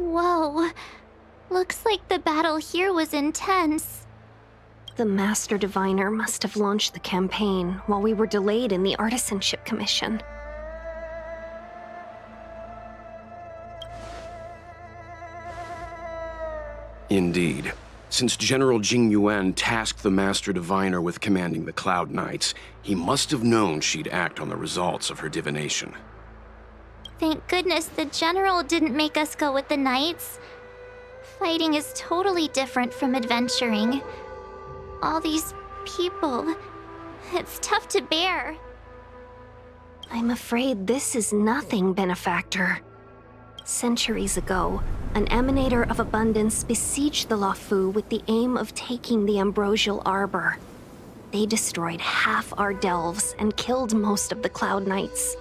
Whoa. Looks like the battle here was intense. The Master Diviner must have launched the campaign while we were delayed in the Artisanship Commission. Indeed. Since General Jing Yuan tasked the Master Diviner with commanding the Cloud Knights, he must have known she'd act on the results of her divination. Thank goodness the General didn't make us go with the Knights. Fighting is totally different from adventuring. All these people, it's tough to bear. I'm afraid this is nothing, Benefactor. Centuries ago, an emanator of abundance besieged the Luofu with the aim of taking the Ambrosial Arbor. They destroyed half our delves and killed most of the Cloud Knights.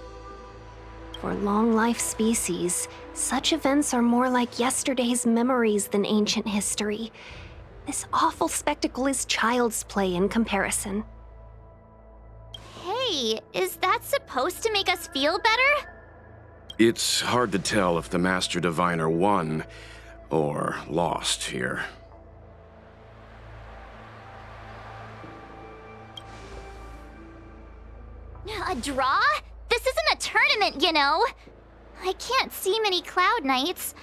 For long-life species, such events are more like yesterday's memories than ancient history. This awful spectacle is child's play in comparison. Hey, is that supposed to make us feel better? It's hard to tell if the Master Diviner won or lost here. A draw? This isn't a tournament, you know. I can't see many Cloud Knights.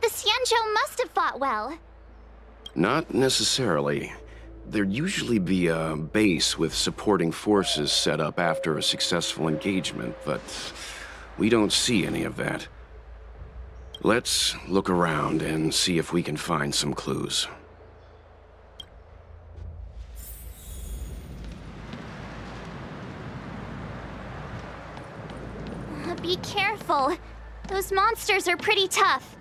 The Xianzhou must have fought well. Not necessarily. There'd usually be a base with supporting forces set up after a successful engagement, but we don't see any of that. Let's look around and see if we can find some clues. Be careful. Those monsters are pretty tough.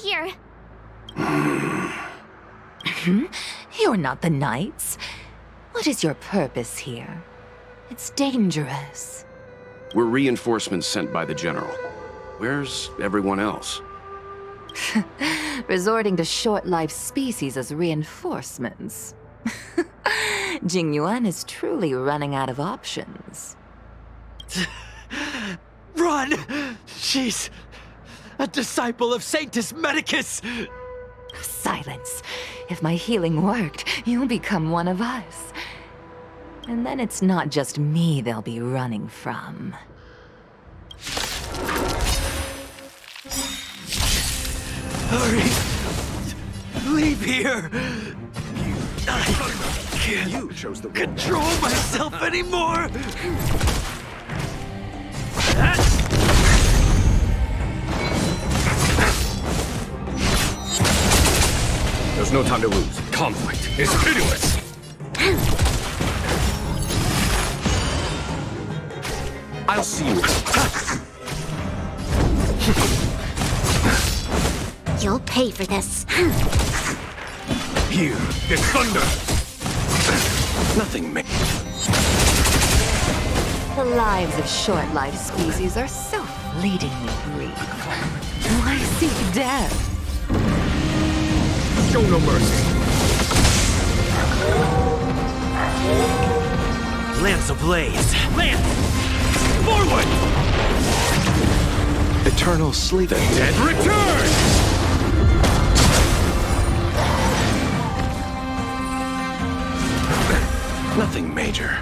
Here! You're not the Knights. What is your purpose here? It's dangerous. We're reinforcements sent by the General. Where's everyone else? Resorting to short-lived species as reinforcements. Jing Yuan is truly running out of options. Run! She's a disciple of Sanctus Medicus! Silence. If my healing worked, you'll become one of us. And then it's not just me they'll be running from. Hurry! Leave here! I can't control myself anymore! There's no time to lose. Conflict is pitiless! I'll see you. You'll pay for this. Here is thunder! Nothing may. The lives of short-lived species are so fleetingly brief. Why seek death? Show no mercy. Lance ablaze! Lance! Forward! Eternal sleep. The dead return! Nothing major.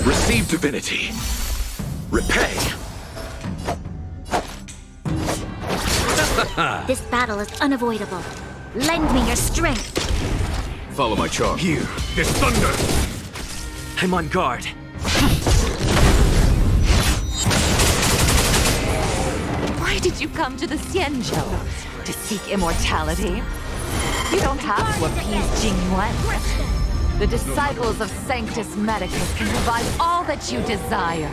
Receive divinity. Repay. This battle is unavoidable. Lend me your strength. Follow my charm. Here is thunder! I'm on guard. Why did you come to the Xianzhou? To seek immortality? You don't have to appease Jing Yuan. The disciples of Sanctus Medicus can provide all that you desire.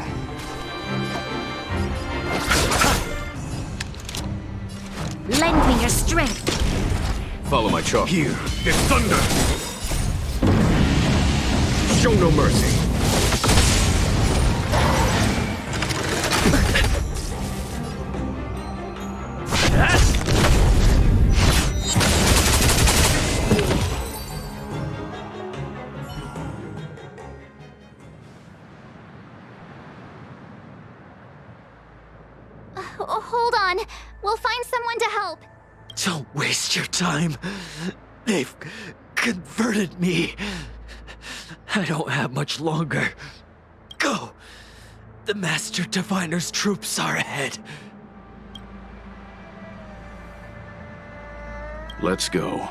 Lend me your strength. Follow my charge. Here is thunder! Show no mercy! Hold on. We'll find someone to help. Don't waste your time. They've converted me. I don't have much longer. Go. The Master Diviner's troops are ahead. Let's go.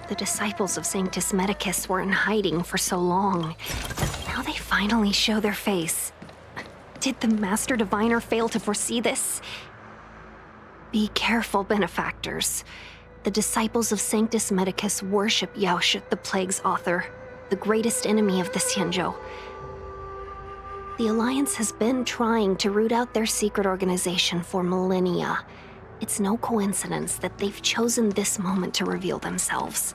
The disciples of Sanctus Medicus were in hiding for so long. Now they finally show their face. Did the Master Diviner fail to foresee this? Be careful, benefactors. The disciples of Sanctus Medicus worship Yaoshut, the Plague's author, the greatest enemy of the Xianzhou. The Alliance has been trying to root out their secret organization for millennia. It's no coincidence that they've chosen this moment to reveal themselves.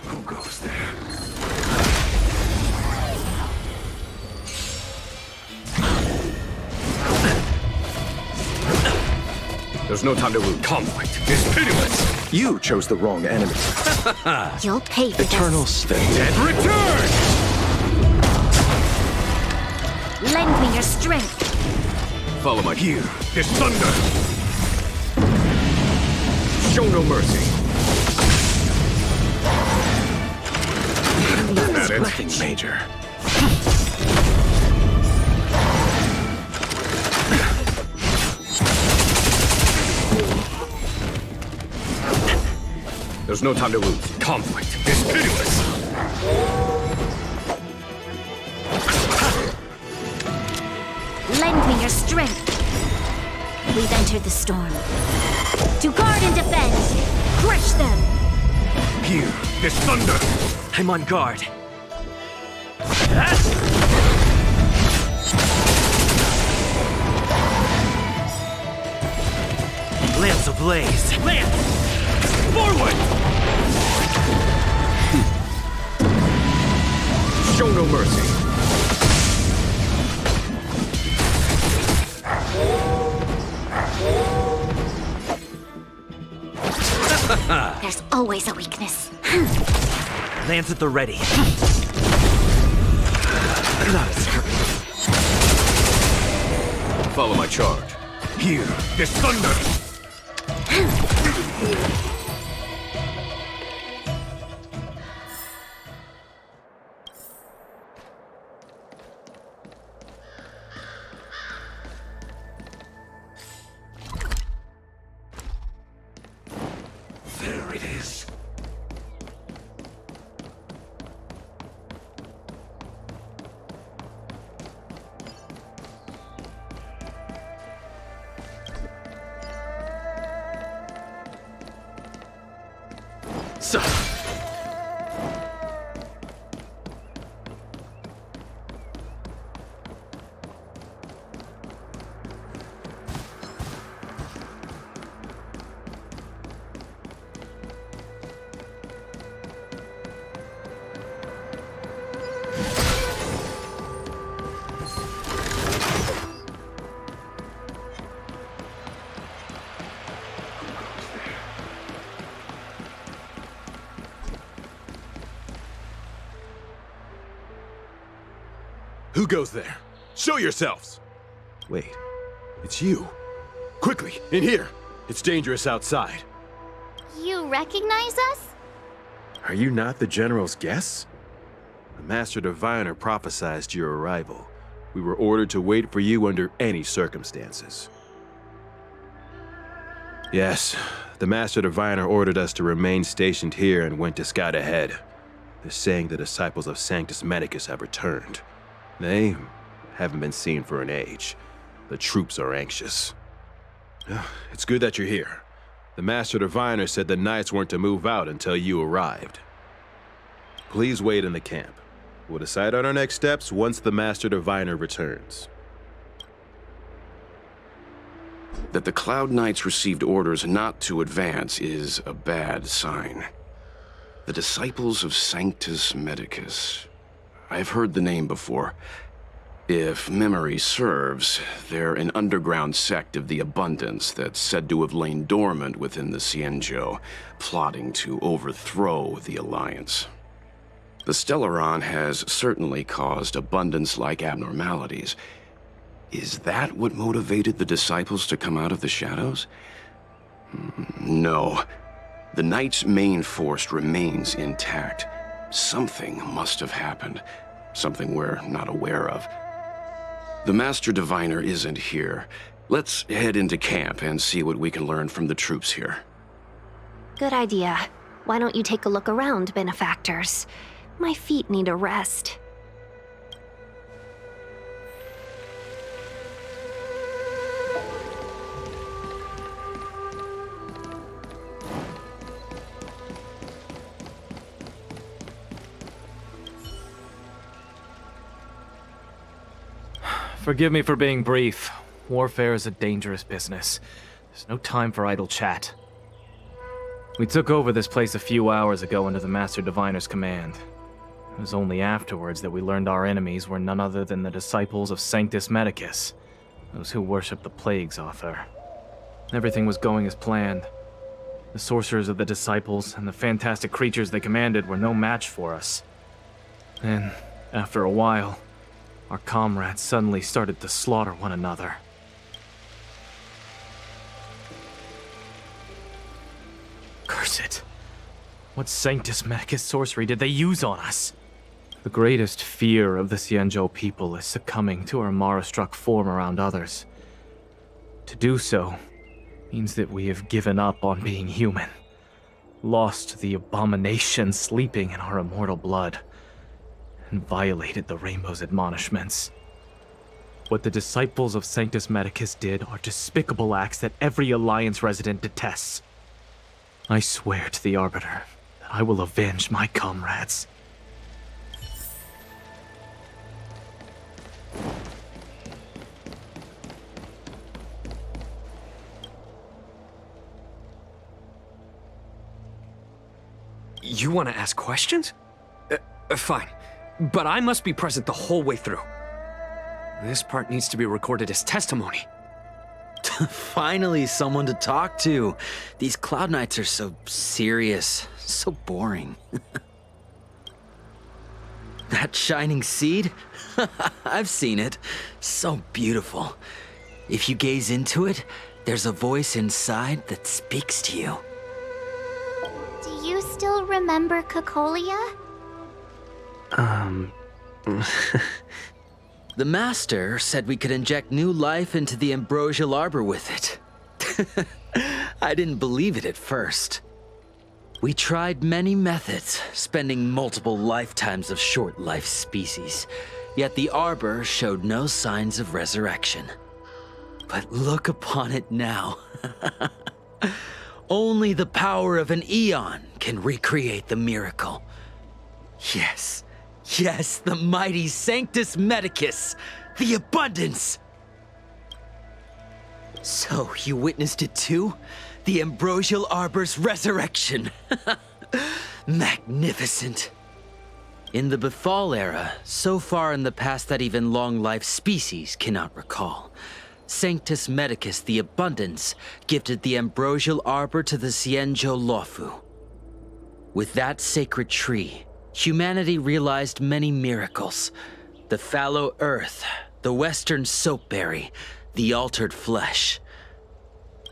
Who goes there? There's no time to lose. Conflict is pitiless! You chose the wrong enemy. You'll pay for Eternals, the dead. Return! this. Lend me your strength. Follow my Here is thunder! Show no mercy! That it? Nothing major. There's no time to lose. Conflict is pitiless! Lend me your strength. We've entered the storm. To guard and defend. Crush them. Here is thunder! I'm on guard. Lance ablaze. Lance! Forward! Show no mercy! There's always a weakness. Lance at the ready. Not as Follow my charge. Here is thunder! There it is. So, Who goes there? Show yourselves! wait. It's you. Quickly, in here! It's dangerous outside. You recognize us? Are you not the General's guests? Master Diviner prophesized your arrival. We were ordered to wait for you under any circumstances. Yes, the Master Diviner ordered us to remain stationed here and went to scout ahead. They're saying the disciples of Sanctus Medicus have returned. They haven't been seen for an age. The troops are anxious. It's good that you're here. The Master Diviner said the Knights weren't to move out until you arrived. Please wait in the camp. We'll decide on our next steps once the Master Diviner returns. That the Cloud Knights received orders not to advance is a bad sign. The disciples of Sanctus Medicus. I've heard the name before. If memory serves, they're an underground sect of the Abundance that's said to have lain dormant within the Xianzhou, plotting to overthrow the Alliance. The Stellaron has certainly caused Abundance-like abnormalities. Is that what motivated the disciples to come out of the shadows? No. The Knight's main force remains intact. Something must have happened. Something we're not aware of. The Master Diviner isn't here. Let's head into camp and see what we can learn from the troops here. Good idea. Why don't you take a look around, benefactors? My feet need a rest. Forgive me for being brief. Warfare is a dangerous business. There's no time for idle chat. We took over this place a few hours ago under the Master Diviner's command. It was only afterwards that we learned our enemies were none other than the disciples of Sanctus Medicus, those who worship the Plague's author. Everything was going as planned. The sorcerers of the disciples and the fantastic creatures they commanded were no match for us. Then, after a while, our comrades suddenly started to slaughter one another. Curse it. What Sanctus Medicus sorcery did they use on us? The greatest fear of the Xianzhou people is succumbing to our Mara-struck form around others. To do so means that we have given up on being human, lost the abomination sleeping in our immortal blood, and violated the Rainbow's admonishments. What the disciples of Sanctus Medicus did are despicable acts that every Alliance resident detests. I swear to the Arbiter that I will avenge my comrades. You want to ask questions? Fine. But I must be present the whole way through. This part needs to be recorded as testimony. Finally, someone to talk to. These Cloud Knights are so serious, so boring. That shining seed? I've seen it. So beautiful. If you gaze into it, there's a voice inside that speaks to you. Do you still remember Cocolia? The Master said we could inject new life into the ambrosial arbor with it. I didn't believe it at first. We tried many methods, spending multiple lifetimes of short-life species, yet the arbor showed no signs of resurrection. But look upon it now. Only the power of an eon can recreate the miracle. Yes. Yes, the mighty Sanctus Medicus, the Abundance! So, you witnessed it too? The ambrosial arbor's resurrection. Magnificent. In the Befall era, so far in the past that even long-life species cannot recall, Sanctus Medicus, the Abundance, gifted the ambrosial arbor to the Xianzhou Luofu. With that sacred tree, humanity realized many miracles. The fallow earth, the western soapberry, the altered flesh.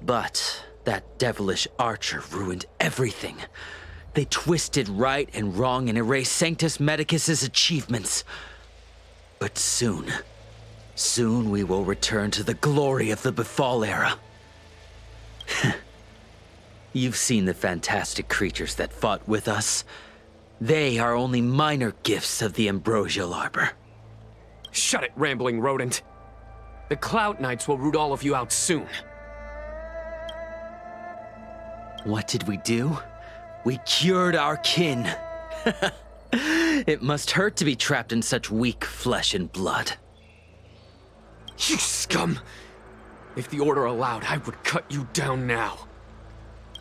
But that devilish archer ruined everything. They twisted right and wrong and erased Sanctus Medicus's achievements. But soon we will return to the glory of the Befall era. You've seen the fantastic creatures that fought with us. They are only minor gifts of the Ambrosial Arbor. Shut it, rambling rodent. The Cloud Knights will root all of you out soon. What did we do? We cured our kin. It must hurt to be trapped in such weak flesh and blood. You scum! If the Order allowed, I would cut you down now.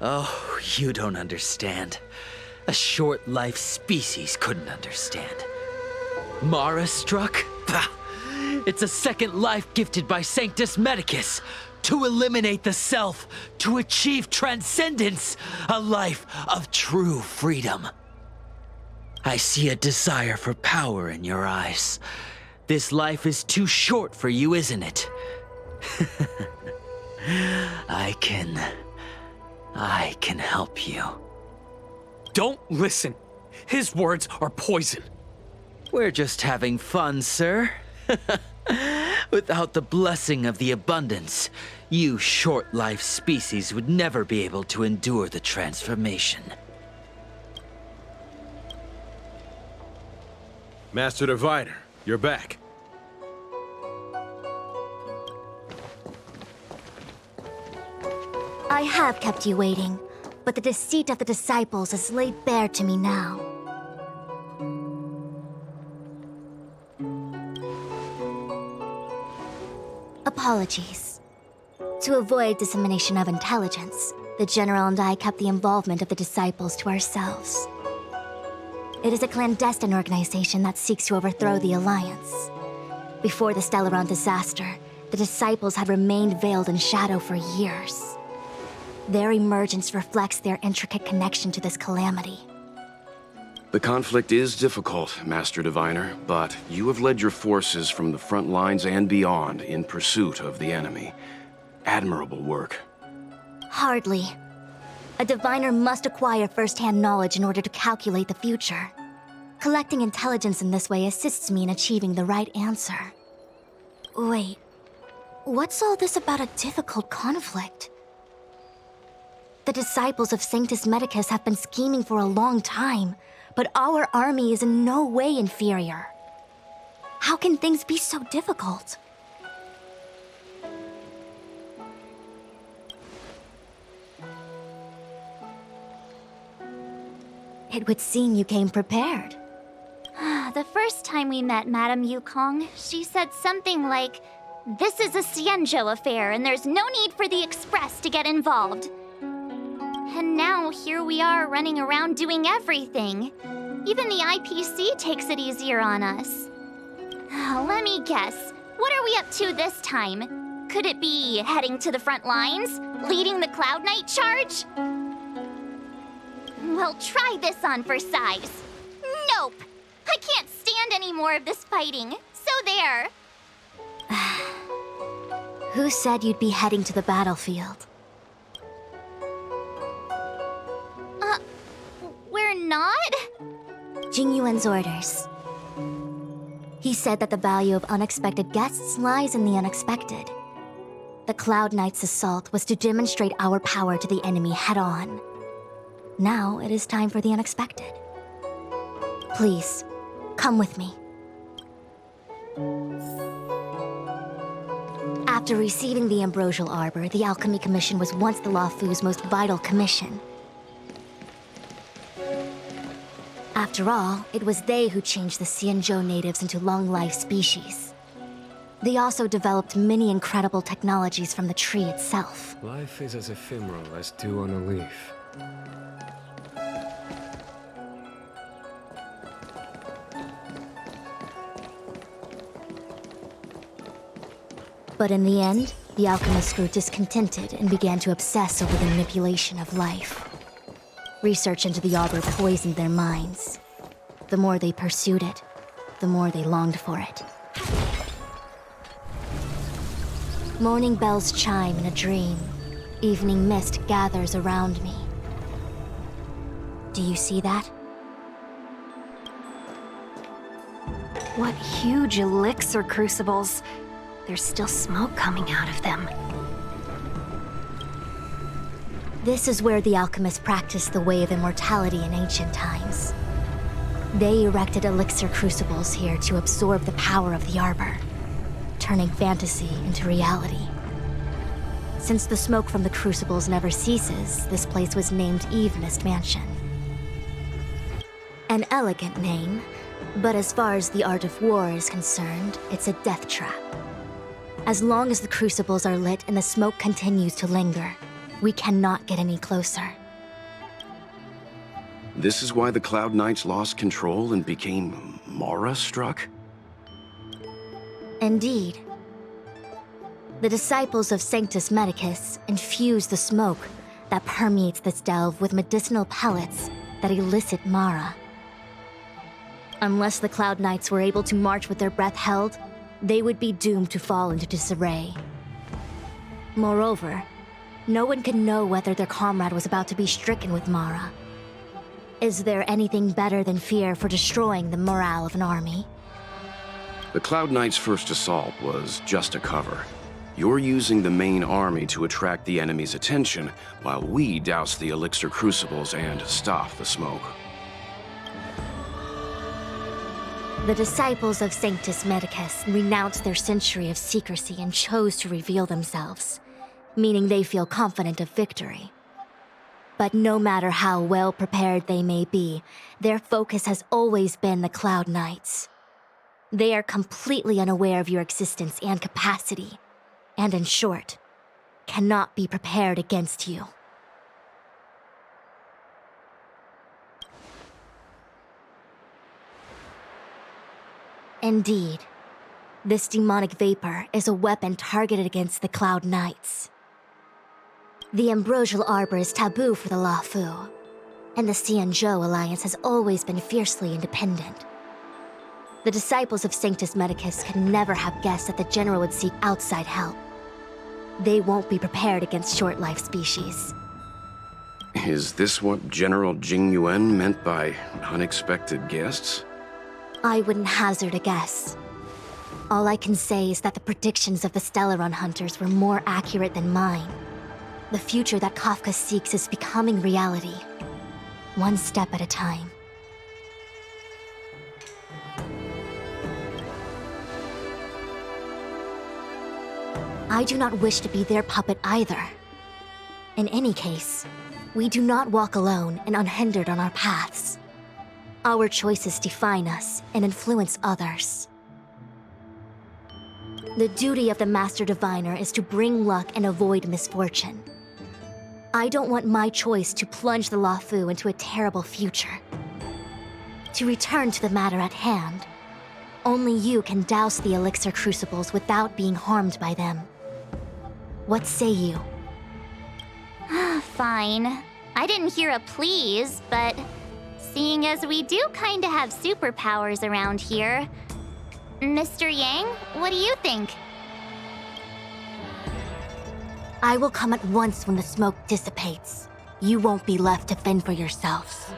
Oh, you don't understand. A short-life species couldn't understand. Mara struck? Bah! It's a second life gifted by Sanctus Medicus. To eliminate the self, to achieve transcendence, a life of true freedom. I see a desire for power in your eyes. This life is too short for you, isn't it? I can help you. Don't listen. His words are poison. We're just having fun, sir. Without the blessing of the abundance, you short-life species would never be able to endure the transformation. Master Diviner, you're back. I have kept you waiting, but the deceit of the disciples is laid bare to me now. Apologies. To avoid dissemination of intelligence, the General and I kept the involvement of the disciples to ourselves. It is a clandestine organization that seeks to overthrow the Alliance. Before the Stellaron disaster, the disciples had remained veiled in shadow for years. Their emergence reflects their intricate connection to this calamity. The conflict is difficult, Master Diviner, but you have led your forces from the front lines and beyond in pursuit of the enemy. Admirable work. Hardly. A diviner must acquire first-hand knowledge in order to calculate the future. Collecting intelligence in this way assists me in achieving the right answer. Wait, what's all this about a difficult conflict? The disciples of Sanctus Medicus have been scheming for a long time, but our army is in no way inferior. How can things be so difficult? It would seem you came prepared. The first time we met Madame Yukong, she said something like, "This is a Xianzhou affair and there's no need for the Express to get involved." And now here we are running around doing everything. Even the IPC takes it easier on us. Let me guess, what are we up to this time? Could it be heading to the front lines? Leading the Cloud Knight charge? Well, try this on for size. Nope! I can't stand any more of this fighting. So there. Who said you'd be heading to the battlefield? We're not? Jingyuan's orders. He said that the value of unexpected guests lies in the unexpected. The Cloud Knight's assault was to demonstrate our power to the enemy head-on. Now it is time for the unexpected. Please, come with me. After receiving the Ambrosial Arbor, the Alchemy Commission was once the Luofu's most vital commission. After all, it was they who changed the Xianzhou natives into long-life species. They also developed many incredible technologies from the tree itself. Life is as ephemeral as dew on a leaf. But in the end, the alchemists grew discontented and began to obsess over the manipulation of life. Research into the Arbor poisoned their minds. The more they pursued it, the more they longed for it. Morning bells chime in a dream. Evening mist gathers around me. Do you see that? What huge elixir crucibles. There's still smoke coming out of them. This is where the alchemists practiced the way of immortality in ancient times. They erected elixir crucibles here to absorb the power of the arbor, turning fantasy into reality. Since the smoke from the crucibles never ceases, this place was named Eve Mist Mansion. An elegant name, but as far as the art of war is concerned, it's a death trap. As long as the crucibles are lit and the smoke continues to linger, we cannot get any closer. This is why the Cloud Knights lost control and became Mara-struck? Indeed. The disciples of Sanctus Medicus infuse the smoke that permeates this delve with medicinal pellets that elicit Mara. Unless the Cloud Knights were able to march with their breath held, they would be doomed to fall into disarray. Moreover, no one could know whether their comrade was about to be stricken with Mara. Is there anything better than fear for destroying the morale of an army? The Cloud Knights' first assault was just a cover. You're using the main army to attract the enemy's attention, while we douse the elixir crucibles and stop the smoke. The disciples of Sanctus Medicus renounced their century of secrecy and chose to reveal themselves, meaning they feel confident of victory. But no matter how well prepared they may be, their focus has always been the Cloud Knights. They are completely unaware of your existence and capacity, and in short, cannot be prepared against you. Indeed, this demonic vapor is a weapon targeted against the Cloud Knights. The ambrosial arbor is taboo for the Luofu, and the Xianzhou alliance has always been fiercely independent. The disciples of Sanctus Medicus could never have guessed that the general would seek outside help. They won't be prepared against short-life species. Is this what General Jing Yuan meant by unexpected guests? I wouldn't hazard a guess. All I can say is that the predictions of the Stellaron hunters were more accurate than mine. The future that Kafka seeks is becoming reality, one step at a time. I do not wish to be their puppet either. In any case, we do not walk alone and unhindered on our paths. Our choices define us and influence others. The duty of the Master Diviner is to bring luck and avoid misfortune. I don't want my choice to plunge the Luofu into a terrible future. To return to the matter at hand, only you can douse the elixir crucibles without being harmed by them. What say you? Fine. I didn't hear a please, but seeing as we do kinda have superpowers around here, Mr. Yang, what do you think? I will come at once when the smoke dissipates. You won't be left to fend for yourselves.